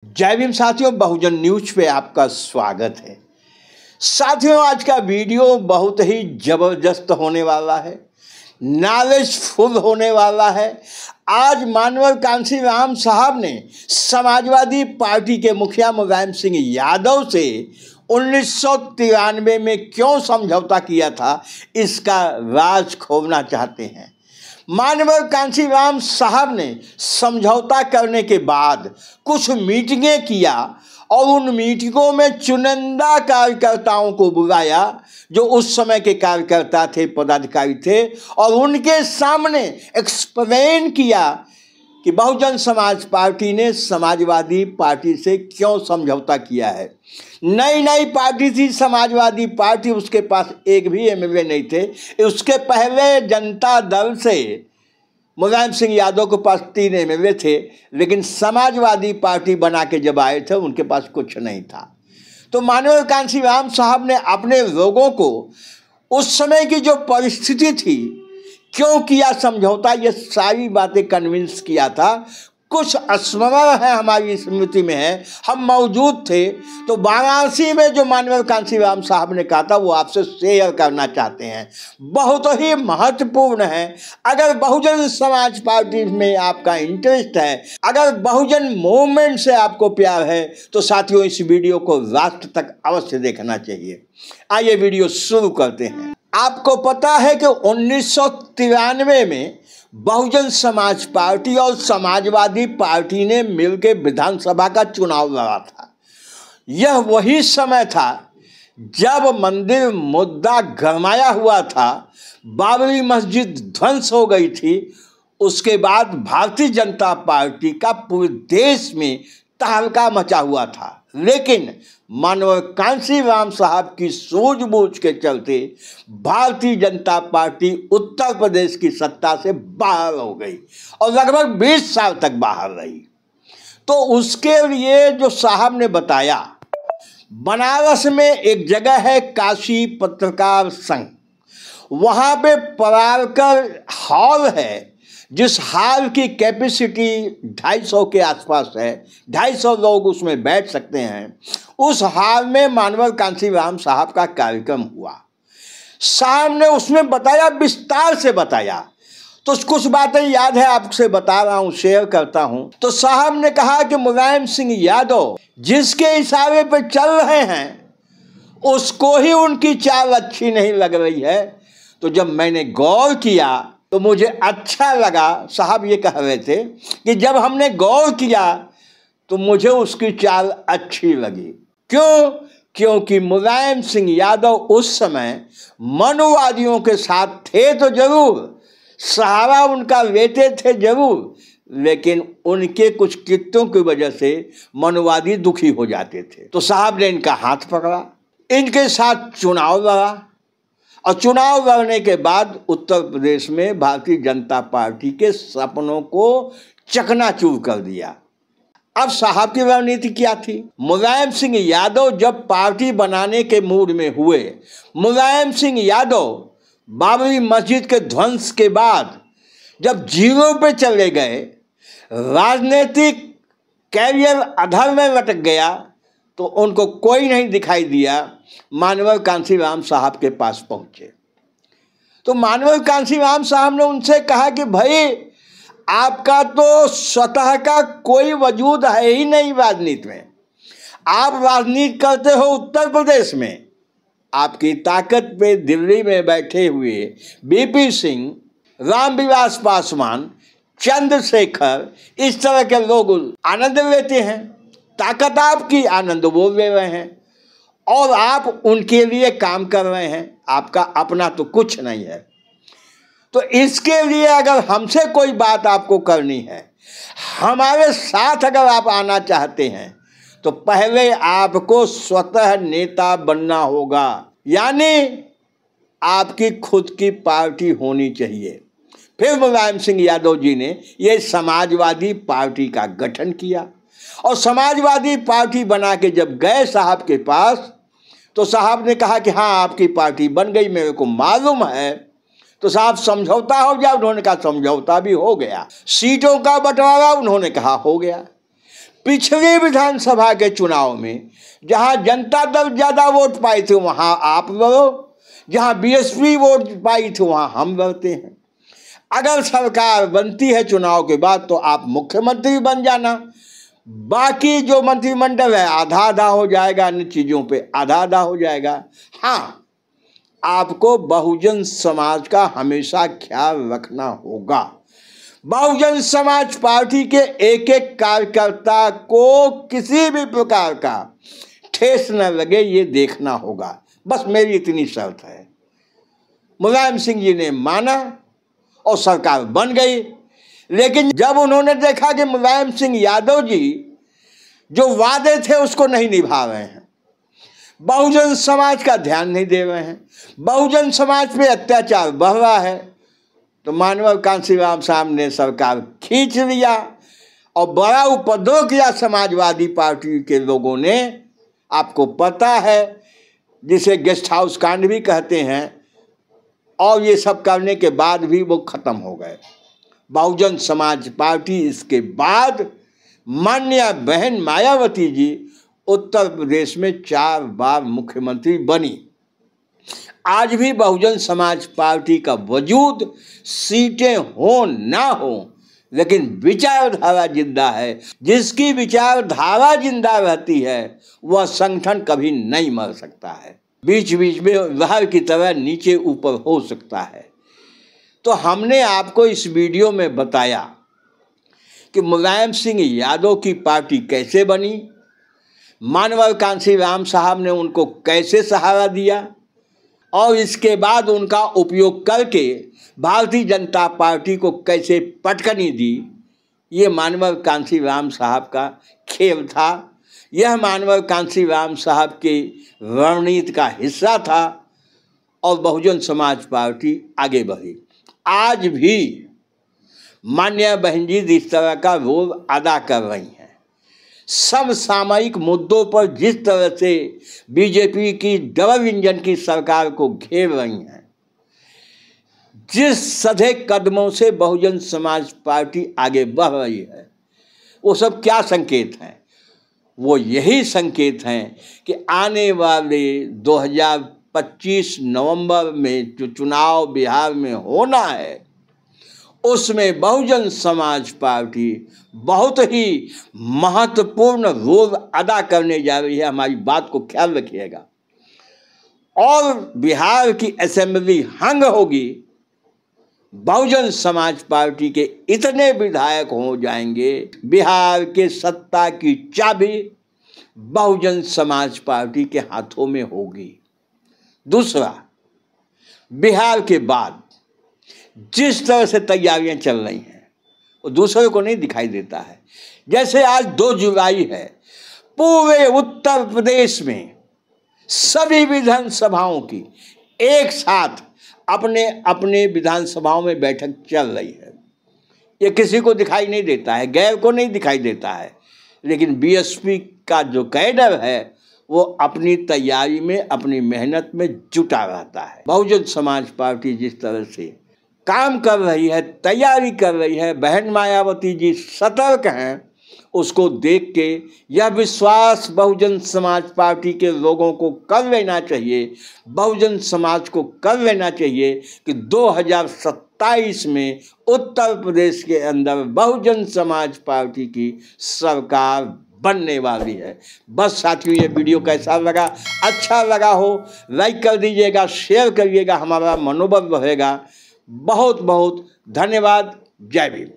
जय भीम साथियों, बहुजन न्यूज पे आपका स्वागत है। साथियों, आज का वीडियो बहुत ही जबरदस्त होने वाला है, नॉलेजफुल होने वाला है। आज माननीय कांशीराम साहब ने समाजवादी पार्टी के मुखिया मुलायम सिंह यादव से 1993 में क्यों समझौता किया था, इसका राज खोलना चाहते हैं। माननीय कांशीराम साहब ने समझौता करने के बाद कुछ मीटिंगें किया और उन मीटिंगों में चुनिंदा कार्यकर्ताओं को बुलाया जो उस समय के कार्यकर्ता थे, पदाधिकारी थे, और उनके सामने एक्सप्लेन किया कि बहुजन समाज पार्टी ने समाजवादी पार्टी से क्यों समझौता किया है। नई पार्टी थी समाजवादी पार्टी, उसके पास एक भी एमएलए नहीं थे। उसके पहले जनता दल से मुलायम सिंह यादव के पास 3 एमएलए थे, लेकिन समाजवादी पार्टी बना के जब आए थे उनके पास कुछ नहीं था। तो माननीय कांशीराम साहब ने अपने लोगों को उस समय की जो परिस्थिति थी, क्यों किया समझौता, ये सारी बातें कन्विंस किया था। कुछ स्मरण है, हमारी स्मृति में है, हम मौजूद थे। तो वाराणसी में जो माननीय कांशीराम साहब ने कहा था वो आपसे शेयर करना चाहते हैं, बहुत ही महत्वपूर्ण है। अगर बहुजन समाज पार्टी में आपका इंटरेस्ट है, अगर बहुजन मूवमेंट से आपको प्यार है, तो साथियों इस वीडियो को लास्ट तक अवश्य देखना चाहिए। आइए वीडियो शुरू करते हैं। आपको पता है कि 1993 में बहुजन समाज पार्टी और समाजवादी पार्टी ने मिलकर विधानसभा का चुनाव लड़ा था। यह वही समय था जब मंदिर मुद्दा गरमाया हुआ था, बाबरी मस्जिद ध्वंस हो गई थी। उसके बाद भारतीय जनता पार्टी का पूरे देश में तहलका मचा हुआ था, लेकिन माननीय कांशीराम साहब की सूझबूझ के चलते भारतीय जनता पार्टी उत्तर प्रदेश की सत्ता से बाहर हो गई और लगभग 20 साल तक बाहर रही। तो उसके लिए जो साहब ने बताया, बनारस में एक जगह है काशी पत्रकार संघ, वहाँ पे परारकर हॉल है, जिस हॉल की कैपेसिटी 250 के आसपास है, 250 लोग उसमें बैठ सकते हैं। उस हॉल में माननीय कांशीराम साहब का कार्यक्रम हुआ। साहब ने उसमें बताया, विस्तार से बताया। तो कुछ बातें याद है, आपसे बता रहा हूँ, शेयर करता हूँ। तो साहब ने कहा कि मुलायम सिंह यादव जिसके इशारे पर चल रहे हैं उसको ही उनकी चाल अच्छी नहीं लग रही है। तो जब मैंने गौर किया तो मुझे अच्छा लगा। साहब ये कह रहे थे कि जब हमने गौर किया तो मुझे उसकी चाल अच्छी लगी। क्यों? क्योंकि मुलायम सिंह यादव उस समय मनुवादियों के साथ थे तो जरूर, सहारा उनका लेते थे जरूर, लेकिन उनके कुछ कृत्यों की वजह से मनुवादी दुखी हो जाते थे। तो साहब ने इनका हाथ पकड़ा, इनके साथ चुनाव लड़ा और चुनाव लड़ने के बाद उत्तर प्रदेश में भारतीय जनता पार्टी के सपनों को चकनाचूर कर दिया। अब साहब की रणनीति क्या थी? मुलायम सिंह यादव जब पार्टी बनाने के मूड में हुए, मुलायम सिंह यादव बाबरी मस्जिद के ध्वंस के बाद जब जीरो पे चले गए, राजनीतिक कैरियर अधर में लटक गया, तो उनको कोई नहीं दिखाई दिया। माननीय कांशीराम साहब के पास पहुंचे तो माननीय कांशीराम साहब ने उनसे कहा कि भाई, आपका तो स्वतः का कोई वजूद है ही नहीं राजनीति में। आप राजनीति करते हो उत्तर प्रदेश में, आपकी ताकत पे दिल्ली में बैठे हुए बीपी सिंह, रामविलास पासवान, चंद्रशेखर, इस तरह के लोग आनंद लेते हैं। ताकत आपकी, आनंद वो ले रहे हैं और आप उनके लिए काम कर रहे हैं। आपका अपना तो कुछ नहीं है। तो इसके लिए अगर हमसे कोई बात आपको करनी है, हमारे साथ अगर आप आना चाहते हैं, तो पहले आपको स्वतः नेता बनना होगा, यानी आपकी खुद की पार्टी होनी चाहिए। फिर मुलायम सिंह यादव जी ने ये समाजवादी पार्टी का गठन किया और समाजवादी पार्टी बना के जब गए साहब के पास, तो साहब ने कहा कि हाँ, आपकी पार्टी बन गई, मेरे को मालूम है। तो साहब समझौता हो गया? उन्होंने कहा समझौता भी हो गया। सीटों का बंटवारा? उन्होंने कहा हो गया। पिछले विधानसभा के चुनाव में जहां जनता दल ज़्यादा वोट पाई थी वहां आप लड़ो, जहां बीएसपी वोट पाई थी वहां हम लड़ते हैं। अगर सरकार बनती है चुनाव के बाद तो आप मुख्यमंत्री बन जाना, बाकी जो मंत्रिमंडल है आधा आधा हो जाएगा, अन्य चीज़ों पे आधा आधा हो जाएगा। हाँ, आपको बहुजन समाज का हमेशा ख्याल रखना होगा। बहुजन समाज पार्टी के एक एक कार्यकर्ता को किसी भी प्रकार का ठेस न लगे ये देखना होगा, बस मेरी इतनी शर्त है। मुलायम सिंह जी ने माना और सरकार बन गई, लेकिन जब उन्होंने देखा कि मुलायम सिंह यादव जी जो वादे थे उसको नहीं निभा रहे हैं, बहुजन समाज का ध्यान नहीं दे रहे हैं, बहुजन समाज पे अत्याचार बढ़ रहा है, तो मानव कांशीराम साहब ने सरकार खींच लिया और बड़ा उपद्रव किया समाजवादी पार्टी के लोगों ने। आपको पता है, जिसे गेस्ट हाउस कांड भी कहते हैं, और ये सब करने के बाद भी वो खत्म हो गए। बहुजन समाज पार्टी इसके बाद माननीय बहन मायावती जी उत्तर प्रदेश में 4 बार मुख्यमंत्री बनी। आज भी बहुजन समाज पार्टी का वजूद, सीटें हो ना हो, लेकिन विचारधारा जिंदा है। जिसकी विचारधारा जिंदा रहती है वह संगठन कभी नहीं मर सकता है, बीच बीच में लहर की तरह नीचे ऊपर हो सकता है। तो हमने आपको इस वीडियो में बताया कि मुलायम सिंह यादव की पार्टी कैसे बनी, मानव कांशीराम साहब ने उनको कैसे सहारा दिया और इसके बाद उनका उपयोग करके भारतीय जनता पार्टी को कैसे पटकनी दी। ये मानव कांशीराम साहब का खेल था, यह मानव कांशीराम साहब की रणनीति का हिस्सा था और बहुजन समाज पार्टी आगे बढ़ी। आज भी माननीय बहन जी इस तरह का रोल अदा कर रही हैं। समसामयिक मुद्दों पर जिस तरह से बीजेपी की डबल इंजन की सरकार को घेर रही हैं, जिस सधे कदमों से बहुजन समाज पार्टी आगे बढ़ रही है, वो सब क्या संकेत हैं? वो यही संकेत हैं कि आने वाले 2025 नवंबर में जो चुनाव बिहार में होना है, उसमें बहुजन समाज पार्टी बहुत ही महत्वपूर्ण रोल अदा करने जा रही है। हमारी बात को ख्याल रखिएगा। और बिहार की असेंबली हंग होगी, बहुजन समाज पार्टी के इतने विधायक हो जाएंगे, बिहार के सत्ता की चाबी बहुजन समाज पार्टी के हाथों में होगी। दूसरा, बिहार के बाद जिस तरह से तैयारियां चल रही हैं वो दूसरे को नहीं दिखाई देता है। जैसे आज 2 जुलाई है, पूरे उत्तर प्रदेश में सभी विधानसभाओं की एक साथ अपने अपने विधानसभाओं में बैठक चल रही है। ये किसी को दिखाई नहीं देता है, गैर को नहीं दिखाई देता है, लेकिन बीएसपी का जो कैडर है वो अपनी तैयारी में, अपनी मेहनत में जुटा रहता है। बहुजन समाज पार्टी जिस तरह से काम कर रही है, तैयारी कर रही है, बहन मायावती जी सतर्क हैं, उसको देख के यह विश्वास बहुजन समाज पार्टी के लोगों को कर लेना चाहिए, बहुजन समाज को कर लेना चाहिए कि 2027 में उत्तर प्रदेश के अंदर बहुजन समाज पार्टी की सरकार बनने वाली है। बस साथियों, ये वीडियो कैसा लगा? अच्छा लगा हो लाइक कर दीजिएगा, शेयर करिएगा, हमारा मनोबल बढ़ेगा। बहुत बहुत धन्यवाद। जय भीम।